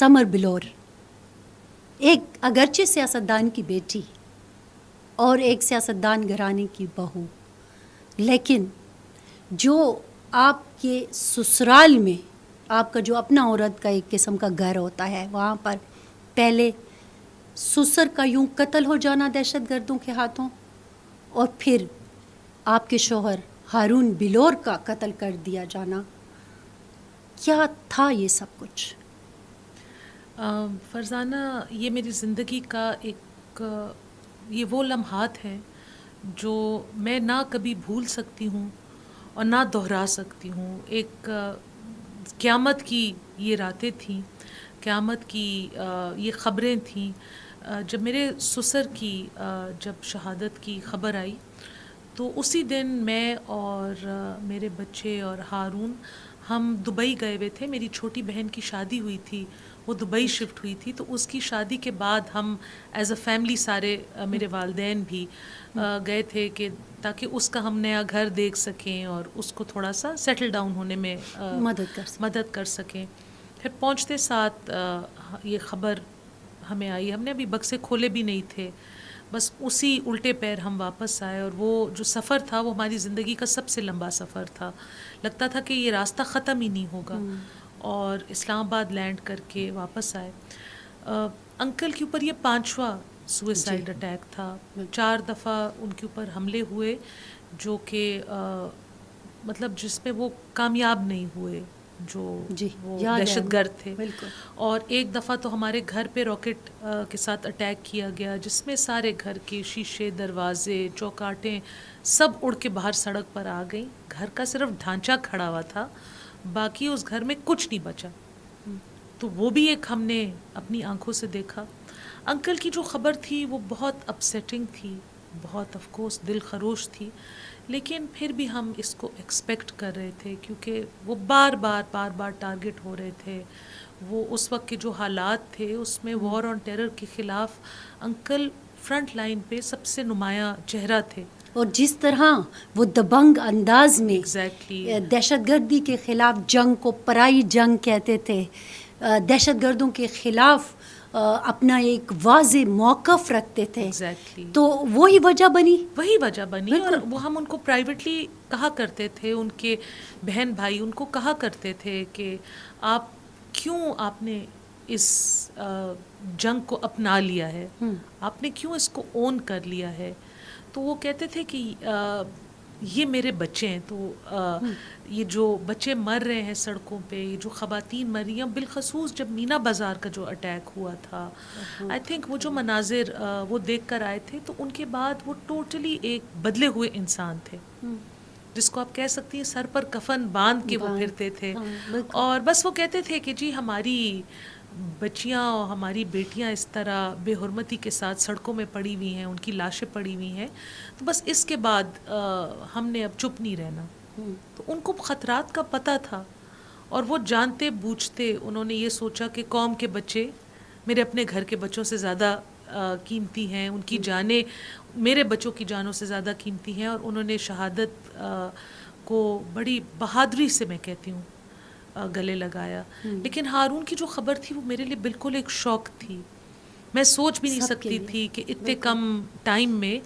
Summer बिलोर, एक अगरचे सियासतदान की बेटी और एक सियासतदान घराने की बहू, लेकिन जो आपके ससुराल में आपका जो अपना औरत का एक किस्म का घर होता है, वहाँ पर पहले ससुर का यूं कत्ल हो जाना दहशतगर्दों के हाथों, और फिर आपके शोहर हारून बिलोर का कत्ल कर दिया जाना, क्या था ये सब कुछ? फरजाना, ये मेरी ज़िंदगी का एक ये वो लम्हात हैं जो मैं ना कभी भूल सकती हूँ और ना दोहरा सकती हूँ। एक क़यामत की ये रातें थीं, क़यामत की ये ख़बरें थीं। जब मेरे ससुर की जब शहादत की ख़बर आई तो उसी दिन मैं और मेरे बच्चे और हारून हम दुबई गए हुए थे। मेरी छोटी बहन की शादी हुई थी, वो दुबई शिफ्ट हुई थी, तो उसकी शादी के बाद हम एज अ फैमिली सारे मेरे वालिदैन भी गए थे कि ताकि उसका हम नया घर देख सकें और उसको थोड़ा सा सेटल डाउन होने में मदद कर सकें। फिर पहुंचते साथ ये ख़बर हमें आई, हमने अभी बक्से खोले भी नहीं थे, बस उसी उल्टे पैर हम वापस आए। और वो जो सफ़र था वो हमारी ज़िंदगी का सबसे लंबा सफ़र था। लगता था कि ये रास्ता ख़त्म ही नहीं होगा। और इस्लामाबाद लैंड करके वापस आए। अंकल के ऊपर ये 5वां सुसाइड अटैक था। 4 दफ़ा उनके ऊपर हमले हुए जो कि मतलब जिसमें वो कामयाब नहीं हुए, जो वो दहशतगर्द थे। और एक दफ़ा तो हमारे घर पे रॉकेट के साथ अटैक किया गया जिसमें सारे घर के शीशे, दरवाजे, चौकाटें सब उड़ के बाहर सड़क पर आ गई। घर का सिर्फ ढांचा खड़ा हुआ था, बाकी उस घर में कुछ नहीं बचा। तो वो भी एक हमने अपनी आंखों से देखा। अंकल की जो ख़बर थी वो बहुत अपसेटिंग थी, बहुत ऑफ कोर्स दिल खरोश थी, लेकिन फिर भी हम इसको एक्सपेक्ट कर रहे थे क्योंकि वो बार बार टारगेट हो रहे थे। वो उस वक्त के जो हालात थे उसमें वॉर ऑन टेरर के ख़िलाफ़ अंकल फ्रंट लाइन पे सबसे नुमाया चेहरा थे। और जिस तरह वो दबंग अंदाज में एग्जैक्टली दहशतगर्दी के ख़िलाफ़ जंग को पराई जंग कहते थे, दहशतगर्दों के ख़िलाफ़ अपना एक वाज़े मौक़िफ़ रखते थे। तो वही वजह बनी और वो हम उनको प्राइवेटली कहा करते थे, उनके बहन भाई उनको कहा करते थे कि आप क्यों आपने इस जंग को अपना लिया है, आपने क्यों इसको ओन कर लिया है। तो वो कहते थे कि ये मेरे बच्चे हैं, तो ये जो बच्चे मर रहे हैं सड़कों पे, ये जो ख़वातीन मर रही हैं, बिलखसूस जब मीना बाज़ार का जो अटैक हुआ था, आई थिंक वो जो मनाजिर वो देख कर आए थे, तो उनके बाद वो टोटली एक बदले हुए इंसान थे, जिसको आप कह सकती हैं सर पर कफन बांध के वो फिरते थे। और बस वो कहते थे कि जी हमारी बच्चियाँ और हमारी बेटियाँ इस तरह बेहुरमती के साथ सड़कों में पड़ी हुई हैं, उनकी लाशें पड़ी हुई हैं, तो बस इसके बाद हमने अब चुप नहीं रहना। तो उनको ख़तरात का पता था और वो जानते बूझते उन्होंने ये सोचा कि कौम के बच्चे मेरे अपने घर के बच्चों से ज़्यादा कीमती हैं, उनकी जानें मेरे बच्चों की जानों से ज़्यादा कीमती हैं। और उन्होंने शहादत को बड़ी बहादुरी से, मैं कहती हूँ, गले लगाया। लेकिन हारून की जो ख़बर थी वो मेरे लिए बिल्कुल एक शौक थी। मैं सोच भी नहीं सकती थी कि इतने कम टाइम में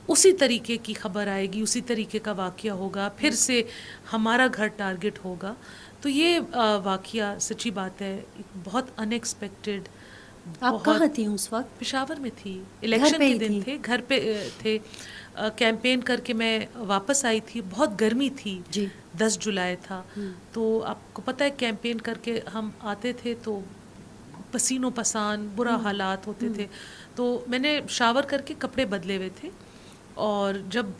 उसी तरीके की ख़बर आएगी, उसी तरीके का वाक़या होगा, फिर से हमारा घर टारगेट होगा। तो ये वाक़या सच्ची बात है बहुत अनएक्सपेक्टेड। आप कहाँ थी उस वक्त? पेशावर में थी, इलेक्शन के दिन थे, घर पे थे। कैंपेन करके मैं वापस आई थी, बहुत गर्मी थी जी। 10 जुलाई था। तो आपको पता है कैंपेन करके हम आते थे तो पसीनो पसान बुरा हालात होते थे। तो मैंने शावर करके कपड़े बदले हुए थे और जब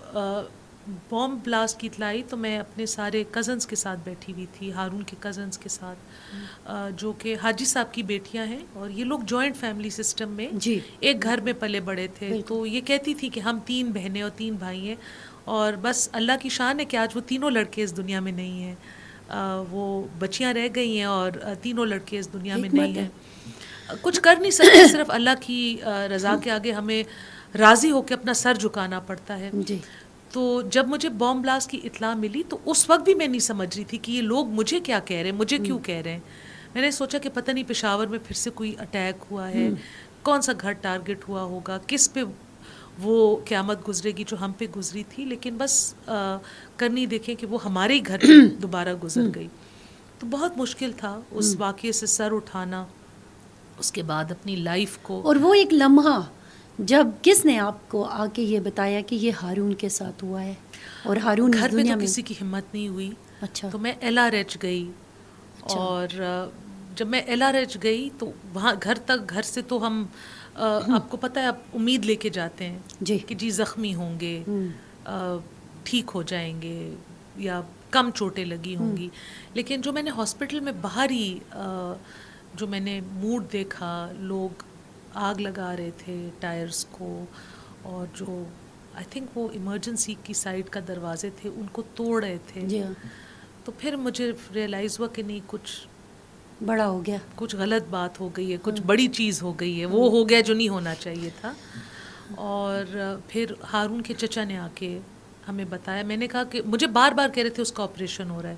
बॉम्ब ब्लास्ट की इतलाई तो मैं अपने सारे कज़न्स के साथ बैठी हुई थी, हारून के कज़न्स के साथ, जो कि हाजी साहब की बेटियां हैं, और ये लोग जॉइंट फैमिली सिस्टम में जी। एक घर में पले बड़े थे। तो ये कहती थी कि हम 3 बहनें और 3 भाई हैं, और बस अल्लाह की शान है कि आज वो तीनों लड़के इस दुनिया में नहीं हैं, वो बच्चियां रह गई हैं और तीनों लड़के इस दुनिया में नहीं हैं। कुछ कर नहीं सकते, सिर्फ अल्लाह की रज़ा के आगे हमें राज़ी होकर अपना सर झुकाना पड़ता है जी। तो जब मुझे बॉम्ब ब्लास्ट की इत्ला मिली तो उस वक्त भी मैं नहीं समझ रही थी कि ये लोग मुझे क्या कह रहे हैं, मुझे क्यों कह रहे हैं। میں نے سوچا کہ پتہ نہیں پشاور میں پھر سے کوئی اٹیک ہوا ہے, کون سا گھر ٹارگٹ ہوا ہوگا, کس پہ وہ قیامت گزرے گی جو ہم پہ گزری تھی, لیکن بس کرنی دیکھیں کہ وہ ہمارے ہی گھر پہ دوبارہ گزر گئی. تو بہت مشکل تھا اس واقعے سے سر اٹھانا, اس کے بعد اپنی لائف کو. اور وہ ایک لمحہ جب کس نے آپ کو آ کے یہ بتایا کہ یہ ہارون کے ساتھ ہوا ہے, اور ہارون گھر اس پہ دنیا تو میں. کسی کی ہمت نہیں ہوئی. اچھا. تو میں ایل آر ایچ گئی, اور جب میں ایل آر ایچ گئی تو وہاں گھر سے تو ہم آپ کو پتہ ہے آپ امید لے کے جاتے ہیں جی کہ جی زخمی ہوں گے, ٹھیک ہو جائیں گے, یا کم چوٹیں لگی ہوں گی. لیکن جو میں نے ہاسپٹل میں باہر ہی جو میں نے موڈ دیکھا, لوگ آگ لگا رہے تھے ٹائرز کو, اور جو آئی تھنک وہ ایمرجنسی کی سائڈ کا دروازے تھے ان کو توڑ رہے تھے. جی ہاں, تو پھر مجھے ریئلائز ہوا کہ نہیں, کچھ بڑا ہو گیا, کچھ غلط بات ہو گئی ہے, کچھ بڑی چیز ہو گئی ہے, وہ ہو گیا جو نہیں ہونا چاہیے تھا. اور پھر ہارون کے چچا نے آ کے ہمیں بتایا. میں نے کہا کہ مجھے بار بار کہہ رہے تھے اس کا آپریشن ہو رہا ہے,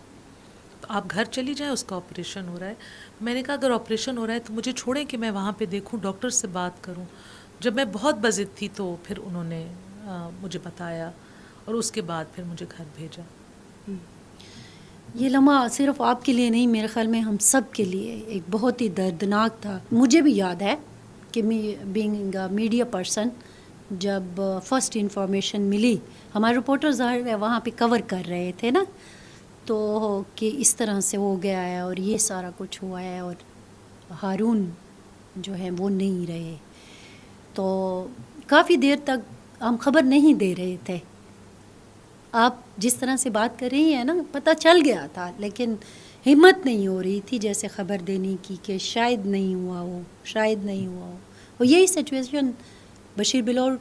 تو آپ گھر چلی جائیں, اس کا آپریشن ہو رہا ہے. میں نے کہا اگر آپریشن ہو رہا ہے تو مجھے چھوڑیں کہ میں وہاں پہ دیکھوں, ڈاکٹر سے بات کروں. جب میں بہت بضد تھی تو پھر انہوں نے مجھے بتایا, اور اس کے بعد پھر مجھے گھر بھیجا. یہ لمحہ صرف آپ کے لیے نہیں, میرے خیال میں ہم سب کے لیے ایک بہت ہی دردناک تھا. مجھے بھی یاد ہے کہ بینگ میڈیا پرسن, جب فرسٹ انفارمیشن ملی, ہمارے رپورٹر ظاہر ہے وہاں پہ کور کر رہے تھے نا, تو کہ اس طرح سے ہو گیا ہے اور یہ سارا کچھ ہوا ہے, اور ہارون جو ہے وہ نہیں رہے, تو کافی دیر تک ہم خبر نہیں دے رہے تھے. آپ جس طرح سے بات کر رہی ہیں نا, پتہ چل گیا تھا, لیکن ہمت نہیں ہو رہی تھی جیسے خبر دینے کی کہ شاید نہیں ہوا ہو, شاید نہیں ہوا ہو. اور یہی سچویشن بشیر بلور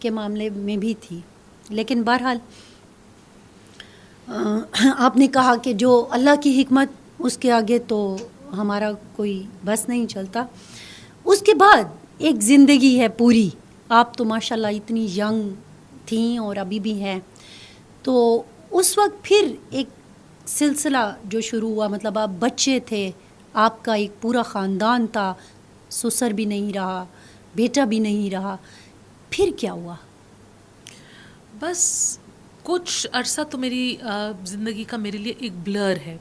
کے معاملے میں بھی تھی. لیکن بہرحال آپ نے کہا کہ جو اللہ کی حکمت, اس کے آگے تو ہمارا کوئی بس نہیں چلتا. اس کے بعد ایک زندگی ہے پوری. آپ تو ماشاءاللہ اتنی ینگ تھیں اور ابھی بھی ہیں, تو اس وقت پھر ایک سلسلہ جو شروع ہوا, مطلب آپ بچے تھے, آپ کا ایک پورا خاندان تھا, سسر بھی نہیں رہا, بیٹا بھی نہیں رہا, پھر کیا ہوا؟ بس کچھ عرصہ تو میری زندگی کا میرے لیے ایک بلر ہے.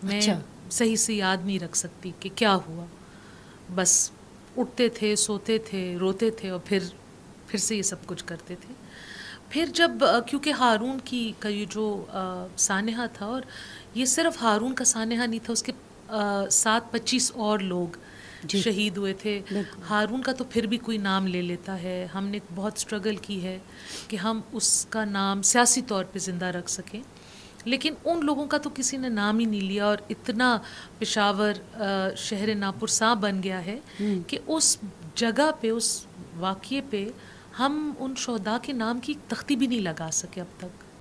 میں اچھا. صحیح سے یاد نہیں رکھ سکتی کہ کیا ہوا. بس اٹھتے تھے, سوتے تھے, روتے تھے, اور پھر سے یہ سب کچھ کرتے تھے. پھر جب کیونکہ ہارون کا یہ جو سانحہ تھا, اور یہ صرف ہارون کا سانحہ نہیں تھا, اس کے ساتھ 25 اور لوگ جی شہید ہوئے تھے. بالکل. ہارون کا تو پھر بھی کوئی نام لے لیتا ہے. ہم نے بہت اسٹرگل کی ہے کہ ہم اس کا نام سیاسی طور پہ زندہ رکھ سکیں, لیکن ان لوگوں کا تو کسی نے نام ہی نہیں لیا, اور اتنا پشاور شہر ناپرساں بن گیا ہے کہ اس جگہ پہ, اس واقعے پہ ہم ان شہداء کے نام کی تختی بھی نہیں لگا سکے اب تک.